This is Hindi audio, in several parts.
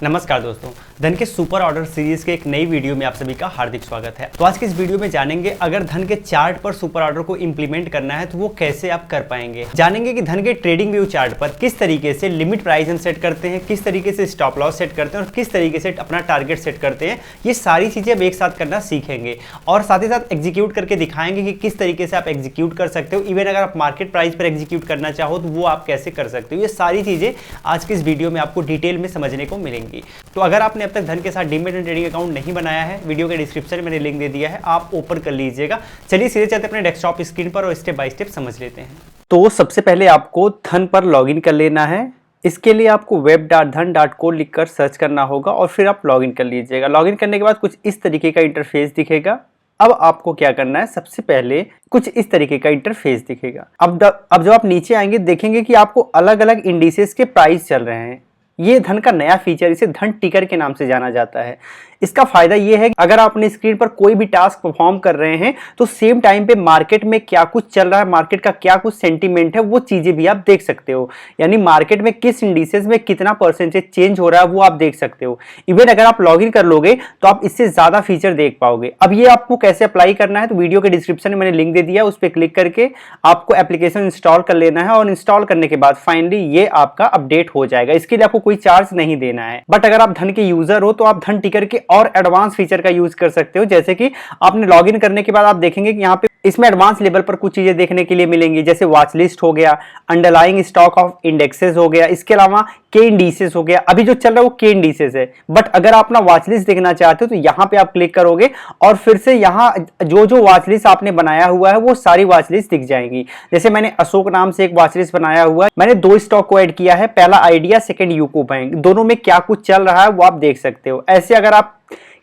नमस्कार दोस्तों, धन के सुपर ऑर्डर सीरीज के एक नई वीडियो में आप सभी का हार्दिक स्वागत है। तो आज के इस वीडियो में जानेंगे अगर धन के चार्ट पर सुपर ऑर्डर को इंप्लीमेंट करना है तो वो कैसे आप कर पाएंगे। जानेंगे कि धन के ट्रेडिंग व्यू चार्ट पर किस तरीके से लिमिट प्राइस हम सेट करते हैं, किस तरीके से स्टॉप लॉस सेट करते हैं और किस तरीके से अपना टारगेट सेट करते हैं। ये सारी चीजें अब एक साथ करना सीखेंगे और साथ ही साथ एग्जीक्यूट करके दिखाएंगे कि किस तरीके से आप एग्जीक्यूट कर सकते हो। इवन अगर आप मार्केट प्राइस पर एग्जीक्यूट करना चाहो तो वो आप कैसे कर सकते हो। ये सारी चीजें आज के इस वीडियो में आपको डिटेल में समझने को मिलेंगी। तो अगर आपने अब तक धन के साथ डीमैट एंड ट्रेडिंग अकाउंट नहीं बनाया है, वीडियो के डिस्क्रिप्शन में मैंने लिंक दे दिया है, आप ओपन कर लीजिएगा। चलिए सीधे चलते अपने डेस्कटॉप स्क्रीन पर और स्टेप बाय स्टेप समझ लेते हैं। तो सबसे पहले आपको धन पर लॉगिन कर लेना है। इसके लिए आपको web.dhan.co लिखकर सर्च करना होगा और फिर आप लॉगिन कर लीजिएगा। लॉगिन करने के बाद कुछ इस तरीके का इंटरफेस दिखेगा। अब आपको क्या करना है, सबसे पहले कुछ इस तरीके का इंटरफेस दिखेगा। अब जब आप नीचे आएंगे देखेंगे कि आपको अलग अलग इंडिसेस के प्राइस चल रहे हैं। ये धन का नया फीचर, इसे धन टिकर के नाम से जाना जाता है। इसका फायदा ये है कि अगर आप अपनी स्क्रीन पर कोई भी टास्क परफॉर्म कर रहे हैं तो सेम टाइम पे मार्केट में क्या कुछ चल रहा है, मार्केट का क्या कुछ सेंटीमेंट है, वो चीजें भी आप देख सकते हो। यानी मार्केट में किस इंडिसेस में कितना परसेंटेज चेंज हो रहा है वो आप देख सकते हो। इवन अगर आप लॉगिन कर लोगे तो आप इससे ज्यादा फीचर देख पाओगे। अब ये आपको कैसे अप्लाई करना है, तो वीडियो के डिस्क्रिप्शन में मैंने लिंक दे दिया, उस पर क्लिक करके आपको एप्लीकेशन इंस्टॉल कर लेना है और इंस्टॉल करने के बाद फाइनली ये आपका अपडेट हो जाएगा। इसके लिए आपको कोई चार्ज नहीं देना है। बट अगर आप धन के यूजर हो तो आप धन टिकर के और एडवांस फीचर का यूज कर सकते हो। जैसे कि आपने लॉगिन करने के बाद आप देखेंगे कि यहाँ पे इसमें एडवांस लेवल पर कुछ चीजें देखने के लिए मिलेंगी, जैसे वॉच लिस्ट हो गया, अंडरलाइंग स्टॉक ऑफ इंडेक्सेस हो गया, इसके अलावा के इंडिसेस हो गया। अभी जो चल रहा है वो के इंडिसेस है, बट अगर आप अपना वॉच लिस्ट देखना चाहते हो तो यहाँ पे आप क्लिक करोगे और फिर से यहाँ जो वॉच लिस्ट आपने बनाया हुआ है वो सारी वॉच लिस्ट दिख जाएंगी। जैसे मैंने अशोक नाम से एक वॉच लिस्ट बनाया हुआ है, मैंने 2 स्टॉक को ऐड किया है, पहला आइडिया, सेकंड यूको बैंक। दोनों में क्या कुछ चल रहा है वो आप देख सकते हो। ऐसे अगर आप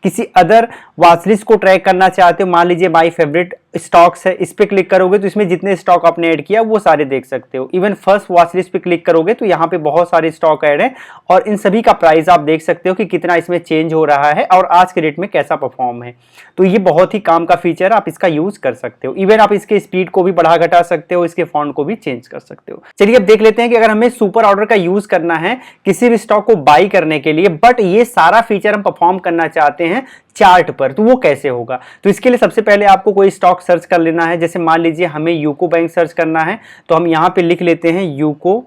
किसी अदर वॉच लिस्ट को ट्रैक करना चाहते हो, मान लीजिए माई फेवरेट स्टॉक्स है, इस पे क्लिक करोगे तो इसमें जितने स्टॉक आपने ऐड किया वो सारे देख सकते हो। इवन फर्स्ट वॉच लिस्ट पे क्लिक करोगे तो यहाँ पे बहुत सारे स्टॉक ऐड हैं और इन सभी का प्राइस आप देख सकते हो कि कितना इसमें चेंज हो रहा है और आज के डेट में कैसा परफॉर्म है। तो ये बहुत ही काम का फीचर है, आप इसका यूज कर सकते हो। इवन आप इसके स्पीड को भी बढ़ा घटा सकते हो, इसके फॉन्ट को भी चेंज कर सकते हो। चलिए अब देख लेते हैं कि अगर हमें सुपर ऑर्डर का यूज करना है किसी भी स्टॉक को बाई करने के लिए, बट ये सारा फीचर हम परफॉर्म करना चाहते हैं चार्ट पर, तो वो कैसे होगा। तो इसके लिए सबसे पहले आपको कोई स्टॉक सर्च कर लेना है। जैसे मान लीजिए हमें यूको बैंक सर्च करना है तो हम यहाँ पे लिख लेते हैं यूको।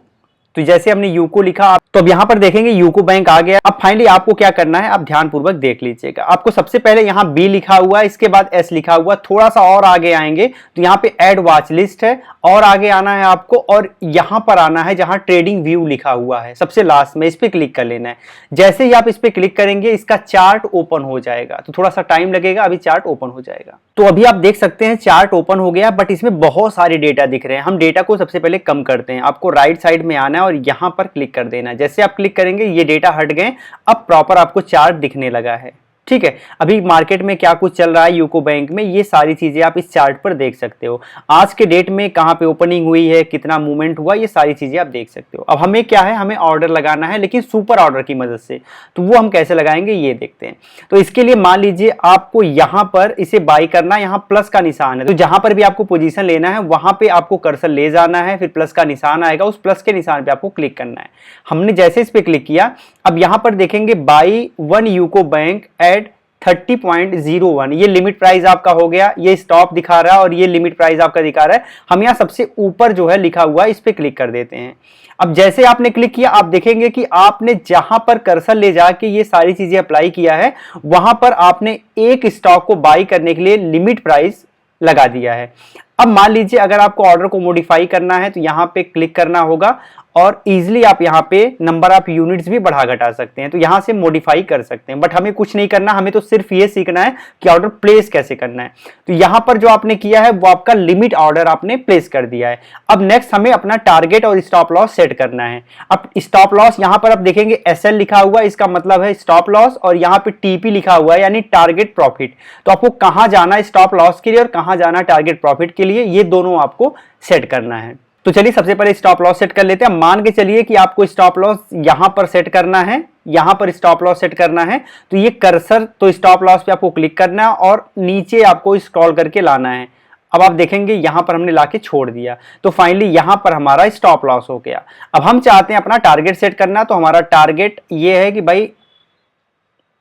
तो जैसे हमने यूको लिखा तो अब यहाँ पर देखेंगे यूको बैंक आ गया। अब फाइनली आपको क्या करना है, आप ध्यानपूर्वक देख लीजिएगा। आपको सबसे पहले यहाँ बी लिखा हुआ है, इसके बाद एस लिखा हुआ, थोड़ा सा और आगे आएंगे तो यहाँ पे ऐड वॉच लिस्ट है, और आगे आना है आपको और यहाँ पर आना है जहाँ ट्रेडिंग व्यू लिखा हुआ है सबसे लास्ट में, इस पे क्लिक कर लेना है। जैसे ही आप इस पे क्लिक करेंगे इसका चार्ट ओपन हो जाएगा। तो थोड़ा सा टाइम लगेगा, अभी चार्ट ओपन हो जाएगा। तो अभी आप देख सकते हैं चार्ट ओपन हो गया, बट इसमें बहुत सारे डेटा दिख रहे हैं। हम डेटा को सबसे पहले कम करते हैं। आपको राइट साइड में आना है और यहाँ पर क्लिक कर देना है। जैसे आप क्लिक करेंगे ये डेटा हट गए, अब प्रॉपर आपको चार्ट दिखने लगा है। ठीक है, अभी मार्केट में क्या कुछ चल रहा है यूको बैंक में, ये सारी चीजें आप इस चार्ट पर देख सकते हो। आज के डेट में कहां पे ओपनिंग हुई है, कितना मूवमेंट हुआ, ये सारी चीजें आप देख सकते हो। अब हमें क्या है, हमें ऑर्डर लगाना है लेकिन सुपर ऑर्डर की मदद से। तो वो हम कैसे लगाएंगे ये देखते हैं। तो इसके लिए मान लीजिए आपको यहां पर इसे बाई करना है, यहां प्लस का निशान है, तो जहां पर भी आपको पोजीशन लेना है वहां पे आपको कर्सर ले जाना है, फिर प्लस का निशान आएगा, उस प्लस के निशान पे आपको क्लिक करना है। हमने जैसे इस पे क्लिक किया, अब यहां पर देखेंगे बाई 1 यूको बैंक एट 30.01, ये लिमिट प्राइस आपका हो गया। ये स्टॉप दिखा रहा है और ये लिमिट प्राइस आपका दिखा रहा है। हम यहाँ सबसे ऊपर जो है लिखा हुआ है इस पे क्लिक कर देते हैं। अब जैसे आपने क्लिक किया आप देखेंगे कि आपने जहां पर कर्सर ले जाके ये सारी चीजें अप्लाई किया है वहां पर आपने एक स्टॉक को बाई करने के लिए लिमिट प्राइस लगा दिया है। अब मान लीजिए अगर आपको ऑर्डर को मॉडिफाई करना है तो यहाँ पे क्लिक करना होगा और इजीली आप यहाँ पे नंबर ऑफ यूनिट्स भी बढ़ा घटा सकते हैं। तो यहाँ से मॉडिफाई कर सकते हैं, बट हमें कुछ नहीं करना, हमें तो सिर्फ ये सीखना है कि ऑर्डर प्लेस कैसे करना है। तो यहाँ पर जो आपने किया है वो आपका लिमिट ऑर्डर आपने प्लेस कर दिया है। अब नेक्स्ट हमें अपना टारगेट और स्टॉप लॉस सेट करना है। अब स्टॉप लॉस यहाँ पर आप देखेंगे SL लिखा हुआ है, इसका मतलब है स्टॉप लॉस, और यहाँ पे TP लिखा हुआ है यानी टारगेट प्रॉफिट। तो आपको कहाँ जाना है स्टॉप लॉस के लिए और कहाँ जाना है टारगेट प्रॉफिट के लिए, ये दोनों आपको सेट करना है। तो चलिए सबसे पहले स्टॉप लॉस सेट कर लेते हैं। मान के चलिए कि आपको स्टॉप लॉस यहां पर सेट करना है, यहां पर स्टॉप लॉस सेट करना है। तो ये कर्सर तो स्टॉप लॉस पे आपको क्लिक करना है और नीचे आपको स्क्रॉल करके लाना है। अब आप देखेंगे यहां पर हमने लाके छोड़ दिया, तो फाइनली यहां पर हमारा स्टॉप लॉस हो गया। अब हम चाहते हैं अपना टारगेट सेट करना, तो हमारा टारगेट ये है कि भाई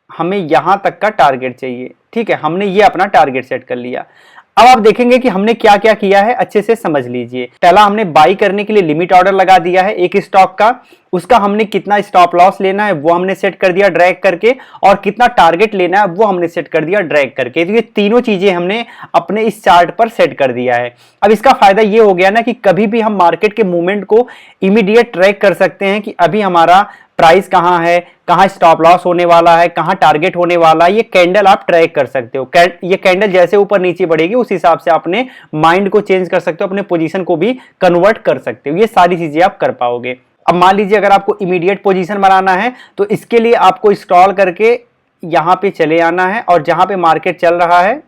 हमें यहाँ तक का टारगेट चाहिए। ठीक है, हमने ये अपना टारगेट सेट कर लिया। अब आप देखेंगे कि हमने क्या क्या किया है, अच्छे से समझ लीजिए। पहला, हमने बाई करने के लिए लिमिट ऑर्डर लगा दिया है एक स्टॉक का, उसका हमने कितना स्टॉप लॉस लेना है वो हमने सेट कर दिया ड्रैग करके, और कितना टारगेट लेना है वो हमने सेट कर दिया ड्रैग करके। तो ये तीनों चीजें हमने अपने इस चार्ट पर सेट कर दिया है। अब इसका फायदा ये हो गया ना कि कभी भी हम मार्केट के मूवमेंट को इमीडिएट ट्रैक कर सकते हैं कि अभी हमारा प्राइस कहां है, कहां स्टॉप लॉस होने वाला है, कहां टारगेट होने वाला है। ये कैंडल आप ट्रैक कर सकते हो। ये कैंडल जैसे ऊपर नीचे बढ़ेगी उस हिसाब से अपने माइंड को चेंज कर सकते हो, अपने पोजीशन को भी कन्वर्ट कर सकते हो। ये सारी चीजें आप कर पाओगे। अब मान लीजिए अगर आपको इमीडिएट पोजीशन बनाना है तो इसके लिए आपको स्क्रॉल करके यहां पे चले आना है और जहां पे मार्केट चल रहा है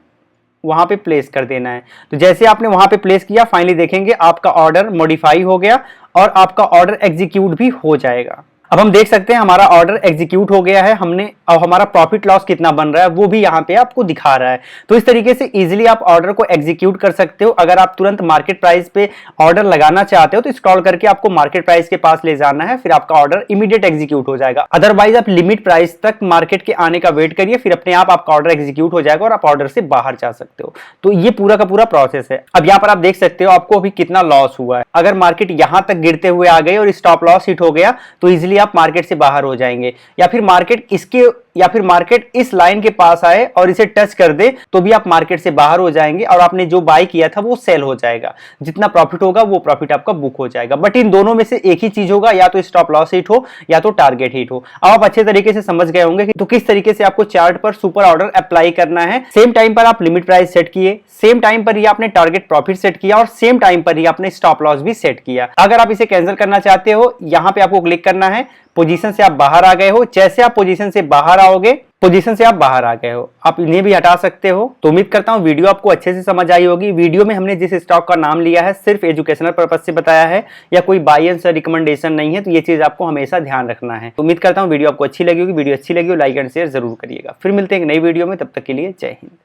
वहां पे प्लेस कर देना है। तो जैसे आपने वहां पे प्लेस किया, फाइनली देखेंगे आपका ऑर्डर मॉडिफाई हो गया और आपका ऑर्डर एग्जीक्यूट भी हो जाएगा। अब हम देख सकते हैं हमारा ऑर्डर एग्जीक्यूट हो गया है, हमने अब हमारा प्रॉफिट लॉस कितना बन रहा है वो भी यहाँ पे आपको दिखा रहा है। तो इस तरीके से इजीली आप ऑर्डर को एग्जीक्यूट कर सकते हो। अगर आप तुरंत मार्केट प्राइस पे ऑर्डर लगाना चाहते हो तो स्क्रॉल करके आपको मार्केट प्राइस के पास ले जाना है, फिर आपका ऑर्डर इमीडिएट एग्जीक्यूट हो जाएगा। अदरवाइज आप लिमिट प्राइस तक मार्केट के आने का वेट करिए, फिर अपने आप आपका ऑर्डर एग्जीक्यूट हो जाएगा और आप ऑर्डर से बाहर जा सकते हो। तो ये पूरा का पूरा प्रोसेस है। अब यहाँ पर आप देख सकते हो आपको अभी कितना लॉस हुआ है। अगर मार्केट यहाँ तक गिरते हुए आ गए और स्टॉप लॉस हिट हो गया तो इजिली आप मार्केट से बाहर हो जाएंगे, या फिर मार्केट इस लाइन के पास आए और इसे टच कर दे तो भी आप मार्केट से बाहर हो जाएंगे और आपने जो बाय किया था वो सेल हो जाएगा। जितना प्रॉफिट होगा वो प्रॉफिट आपका बुक हो जाएगा। बट इन दोनों में से एक ही चीज होगा, या तो स्टॉप लॉस हिट हो या तो टारगेट हिट हो। अब आप अच्छे तरीके से समझ गए होंगे कि तो किस तरीके से आपको चार्ट पर सुपर ऑर्डर अप्लाई करना है। सेम टाइम पर आप लिमिट प्राइस सेट किए, सेम टाइम पर ही आपने टारगेट प्रॉफिट सेट किया और सेम टाइम पर ही आपने स्टॉप लॉस भी सेट किया। अगर आप इसे कैंसिल करना चाहते हो, यहां पे आपको क्लिक करना है। पोजीशन से आप बाहर आ गए हो, जैसे आप पोजीशन से बाहर आओगे, पोजीशन से आप बाहर आ गए हो, आप इन्हें भी हटा सकते हो। तो उम्मीद करता हूं वीडियो आपको अच्छे से समझ आई होगी। वीडियो में हमने जिस स्टॉक का नाम लिया है सिर्फ एजुकेशनल पर्पज से बताया है, या कोई बाय एंड सेल रिकमेंडेशन नहीं है। तो ये चीज आपको हमेशा ध्यान रखना है। तो उम्मीद करता हूं वीडियो आपको अच्छी लगी होगी। वीडियो अच्छी लगी हो लाइक एंड शेयर जरूर करिएगा। फिर मिलते हैं एक नई वीडियो में, तब तक के लिए जय हिंद।